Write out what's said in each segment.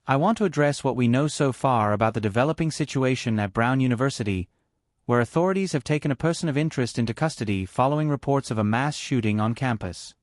I want to address what we know so far about the developing situation at Brown University, where authorities have taken a person of interest into custody following reports of a mass shooting on campus.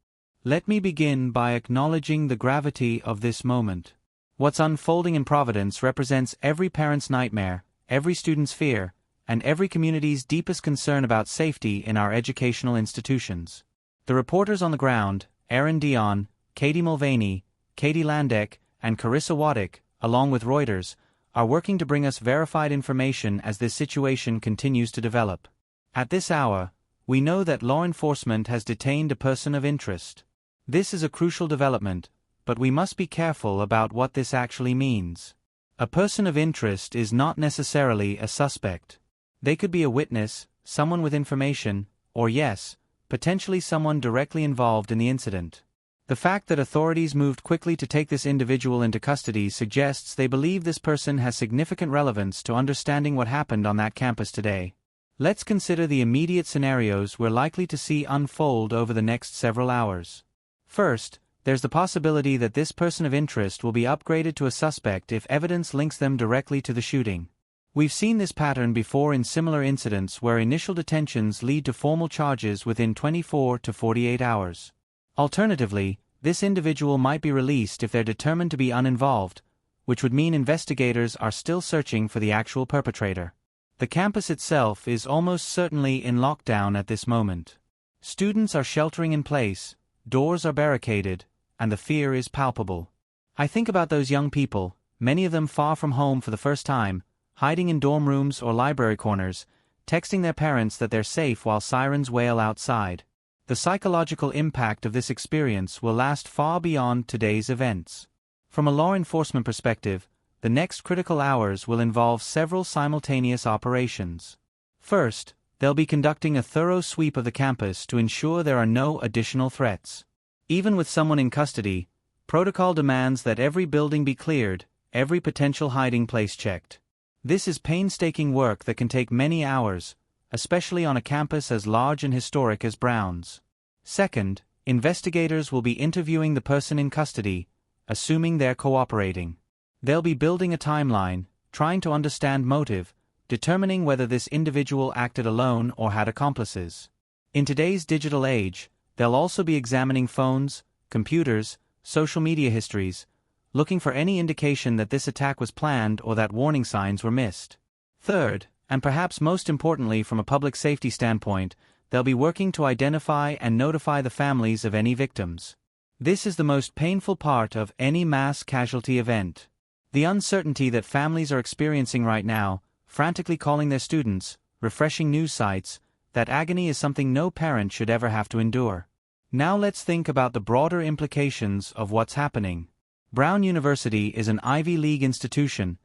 Let me begin by acknowledging the gravity of this moment. What's unfolding in Providence represents every parent's nightmare, every student's fear, and every community's deepest concern about safety in our educational institutions. The reporters on the ground, Erin Dion, Katie Mulvaney, Katie Landek, and Carissa Waddick, along with Reuters, are working to bring us verified information as this situation continues to develop. At this hour, we know that law enforcement has detained a person of interest. This is a crucial development, but we must be careful about what this actually means. A person of interest is not necessarily a suspect. They could be a witness, someone with information, or yes, potentially someone directly involved in the incident. The fact that authorities moved quickly to take this individual into custody suggests they believe this person has significant relevance to understanding what happened on that campus today. Let's consider the immediate scenarios we're likely to see unfold over the next several hours. First, there's the possibility that this person of interest will be upgraded to a suspect if evidence links them directly to the shooting. We've seen this pattern before in similar incidents where initial detentions lead to formal charges within 24 to 48 hours. Alternatively, this individual might be released if they're determined to be uninvolved, which would mean investigators are still searching for the actual perpetrator. The campus itself is almost certainly in lockdown at this moment. Students are sheltering in place, doors are barricaded, and the fear is palpable. I think about those young people, many of them far from home for the first time, hiding in dorm rooms or library corners, texting their parents that they're safe while sirens wail outside. The psychological impact of this experience will last far beyond today's events. From a law enforcement perspective, the next critical hours will involve several simultaneous operations. First, they'll be conducting a thorough sweep of the campus to ensure there are no additional threats. Even with someone in custody, protocol demands that every building be cleared, every potential hiding place checked. This is painstaking work that can take many hours, especially on a campus as large and historic as Brown's. Second, investigators will be interviewing the person in custody, assuming they're cooperating. They'll be building a timeline, trying to understand motive, determining whether this individual acted alone or had accomplices. In today's digital age, they'll also be examining phones, computers, social media histories, looking for any indication that this attack was planned or that warning signs were missed. Third, and perhaps most importantly from a public safety standpoint, they'll be working to identify and notify the families of any victims. This is the most painful part of any mass casualty event. The uncertainty that families are experiencing right now, frantically calling their students, refreshing news sites, that agony is something no parent should ever have to endure. Now let's think about the broader implications of what's happening. Brown University is an Ivy League institution,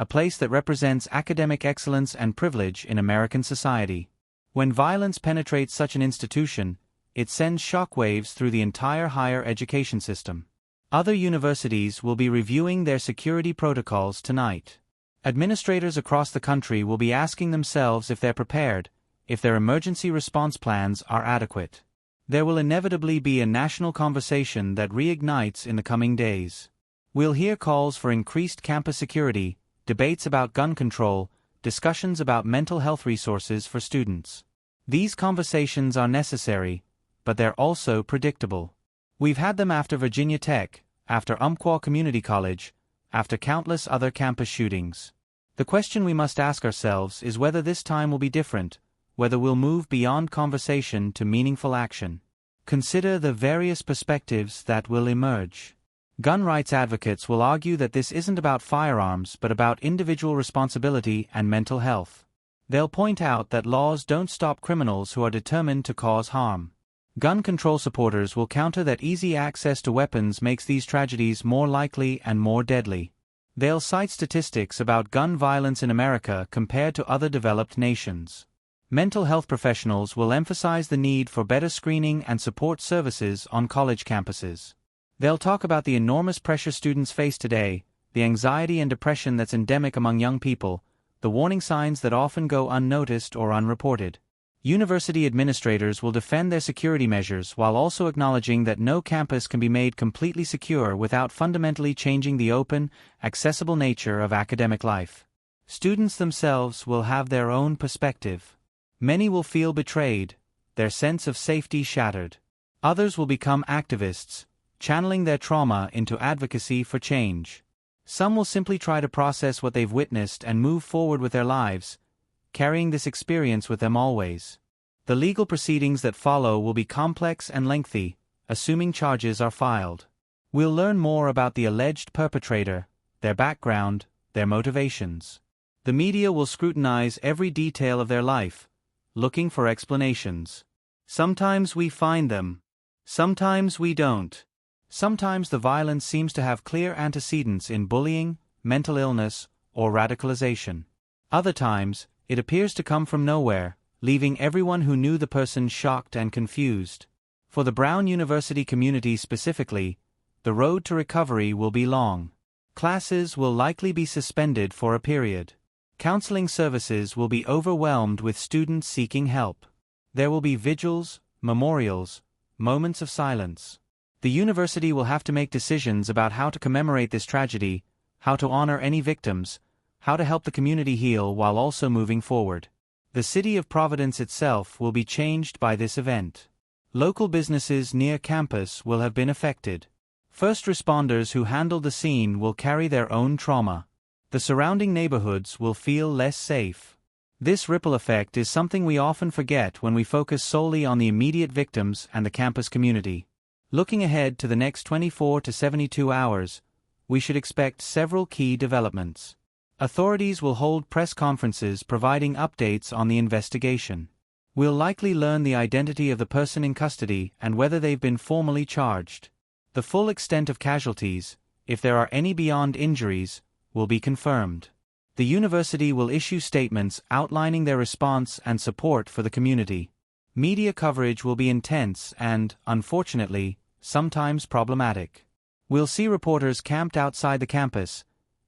a place that represents academic excellence and privilege in American society. When violence penetrates such an institution, it sends shockwaves through the entire higher education system. Other universities will be reviewing their security protocols tonight. Administrators across the country will be asking themselves if they're prepared, if their emergency response plans are adequate. There will inevitably be a national conversation that reignites in the coming days. We'll hear calls for increased campus security, debates about gun control, discussions about mental health resources for students. These conversations are necessary, but they're also predictable. We've had them after Virginia Tech, after Umpqua Community College, after countless other campus shootings. The question we must ask ourselves is whether this time will be different, whether we'll move beyond conversation to meaningful action. Consider the various perspectives that will emerge. Gun rights advocates will argue that this isn't about firearms but about individual responsibility and mental health. They'll point out that laws don't stop criminals who are determined to cause harm. Gun control supporters will counter that easy access to weapons makes these tragedies more likely and more deadly. They'll cite statistics about gun violence in America compared to other developed nations. Mental health professionals will emphasize the need for better screening and support services on college campuses. They'll talk about the enormous pressure students face today, the anxiety and depression that's endemic among young people, the warning signs that often go unnoticed or unreported. University administrators will defend their security measures while also acknowledging that no campus can be made completely secure without fundamentally changing the open, accessible nature of academic life. Students themselves will have their own perspective. Many will feel betrayed, their sense of safety shattered. Others will become activists, channeling their trauma into advocacy for change. Some will simply try to process what they've witnessed and move forward with their lives, carrying this experience with them always. The legal proceedings that follow will be complex and lengthy, assuming charges are filed. We'll learn more about the alleged perpetrator, their background, their motivations. The media will scrutinize every detail of their life, looking for explanations. Sometimes we find them. Sometimes we don't. Sometimes the violence seems to have clear antecedents in bullying, mental illness, or radicalization. Other times, it appears to come from nowhere, leaving everyone who knew the person shocked and confused. For the Brown University community specifically, the road to recovery will be long. Classes will likely be suspended for a period. Counseling services will be overwhelmed with students seeking help. There will be vigils, memorials, moments of silence. The university will have to make decisions about how to commemorate this tragedy, how to honor any victims, how to help the community heal while also moving forward. The city of Providence itself will be changed by this event. Local businesses near campus will have been affected. First responders who handled the scene will carry their own trauma. The surrounding neighborhoods will feel less safe. This ripple effect is something we often forget when we focus solely on the immediate victims and the campus community. Looking ahead to the next 24 to 72 hours, we should expect several key developments. Authorities will hold press conferences providing updates on the investigation. We'll likely learn the identity of the person in custody and whether they've been formally charged. The full extent of casualties, if there are any beyond injuries, will be confirmed. The university will issue statements outlining their response and support for the community. Media coverage will be intense and, unfortunately, sometimes problematic. We'll see reporters camped outside the campus,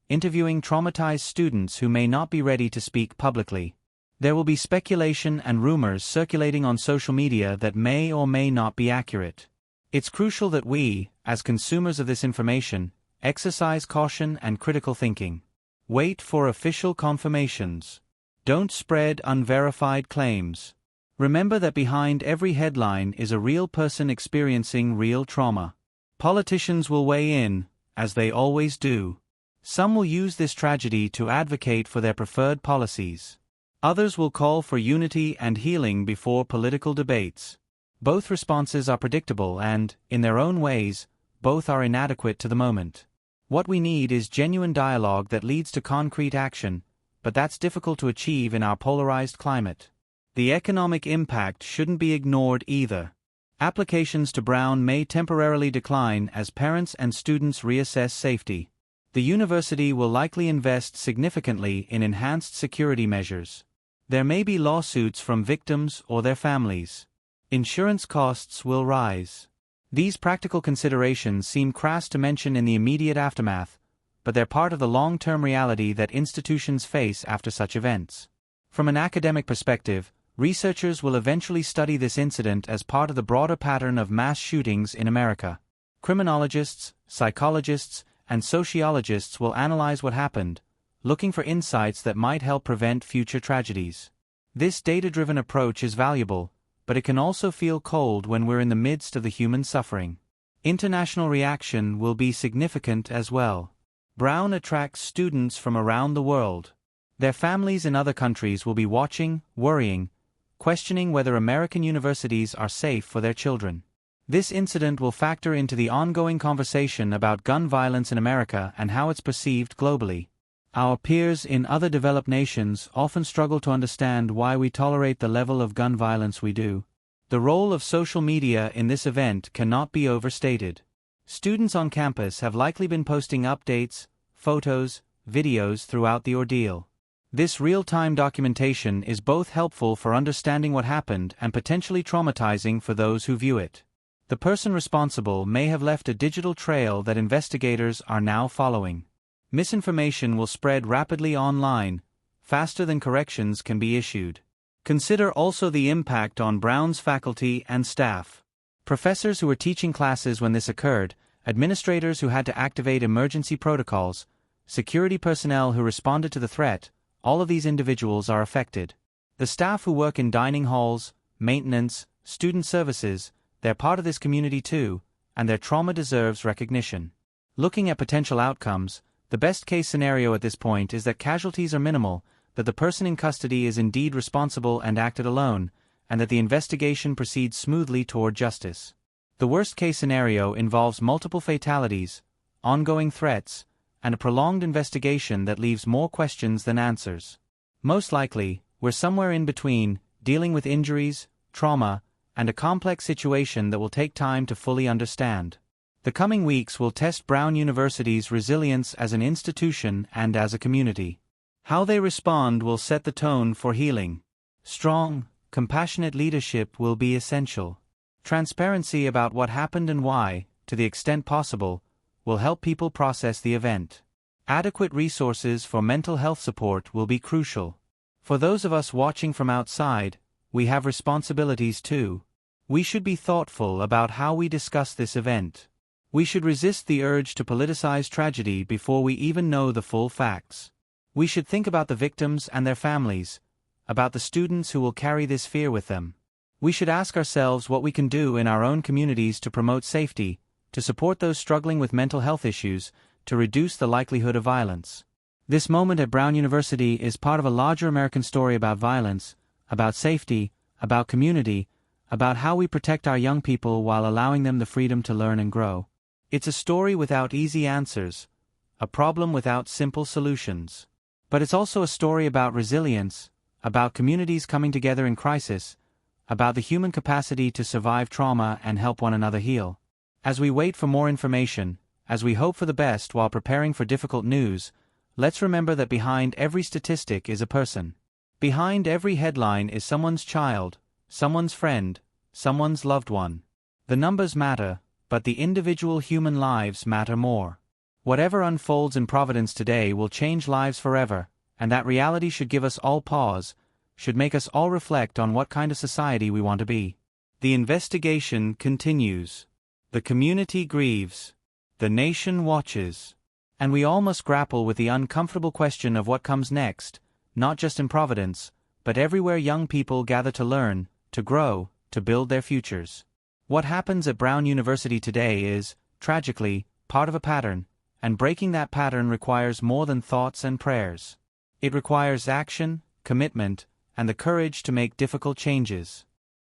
interviewing traumatized students who may not be ready to speak publicly. There will be speculation and rumors circulating on social media that may or may not be accurate. It's crucial that we, as consumers of this information, exercise caution and critical thinking. Wait for official confirmations. Don't spread unverified claims. Remember that behind every headline is a real person experiencing real trauma. Politicians will weigh in, as they always do. Some will use this tragedy to advocate for their preferred policies. Others will call for unity and healing before political debates. Both responses are predictable and, in their own ways, both are inadequate to the moment. What we need is genuine dialogue that leads to concrete action, but that's difficult to achieve in our polarized climate. The economic impact shouldn't be ignored either. Applications to Brown may temporarily decline as parents and students reassess safety. The university will likely invest significantly in enhanced security measures. There may be lawsuits from victims or their families. Insurance costs will rise. These practical considerations seem crass to mention in the immediate aftermath, but they're part of the long-term reality that institutions face after such events. From an academic perspective, researchers will eventually study this incident as part of the broader pattern of mass shootings in America. Criminologists, psychologists, and sociologists will analyze what happened, looking for insights that might help prevent future tragedies. This data-driven approach is valuable, but it can also feel cold when we're in the midst of the human suffering. International reaction will be significant as well. Brown attracts students from around the world. Their families in other countries will be watching, worrying, questioning whether American universities are safe for their children. This incident will factor into the ongoing conversation about gun violence in America and how it's perceived globally. Our peers in other developed nations often struggle to understand why we tolerate the level of gun violence we do. The role of social media in this event cannot be overstated. Students on campus have likely been posting updates, photos, videos throughout the ordeal. This real-time documentation is both helpful for understanding what happened and potentially traumatizing for those who view it. The person responsible may have left a digital trail that investigators are now following. Misinformation will spread rapidly online, faster than corrections can be issued. Consider also the impact on Brown's faculty and staff. Professors who were teaching classes when this occurred, administrators who had to activate emergency protocols, security personnel who responded to the threat, all of these individuals are affected. The staff who work in dining halls, maintenance, student services, they're part of this community too, and their trauma deserves recognition. Looking at potential outcomes, the best-case scenario at this point is that casualties are minimal, that the person in custody is indeed responsible and acted alone, and that the investigation proceeds smoothly toward justice. The worst-case scenario involves multiple fatalities, ongoing threats, and a prolonged investigation that leaves more questions than answers. Most likely, we're somewhere in between, dealing with injuries, trauma, and a complex situation that will take time to fully understand. The coming weeks will test Brown University's resilience as an institution and as a community. How they respond will set the tone for healing. Strong, compassionate leadership will be essential. Transparency about what happened and why, to the extent possible, will help people process the event. Adequate resources for mental health support will be crucial. For those of us watching from outside, we have responsibilities too. We should be thoughtful about how we discuss this event. We should resist the urge to politicize tragedy before we even know the full facts. We should think about the victims and their families, about the students who will carry this fear with them. We should ask ourselves what we can do in our own communities to promote safety, to support those struggling with mental health issues, to reduce the likelihood of violence. This moment at Brown University is part of a larger American story about violence, about safety, about community, about how we protect our young people while allowing them the freedom to learn and grow. It's a story without easy answers, a problem without simple solutions. But it's also a story about resilience, about communities coming together in crisis, about the human capacity to survive trauma and help one another heal. As we wait for more information, as we hope for the best while preparing for difficult news, let's remember that behind every statistic is a person. Behind every headline is someone's child, someone's friend, someone's loved one. The numbers matter, but the individual human lives matter more. Whatever unfolds in Providence today will change lives forever, and that reality should give us all pause, should make us all reflect on what kind of society we want to be. The investigation continues. The community grieves. The nation watches. And we all must grapple with the uncomfortable question of what comes next, not just in Providence, but everywhere young people gather to learn, to grow, to build their futures. What happens at Brown University today is, tragically, part of a pattern, and breaking that pattern requires more than thoughts and prayers. It requires action, commitment, and the courage to make difficult changes.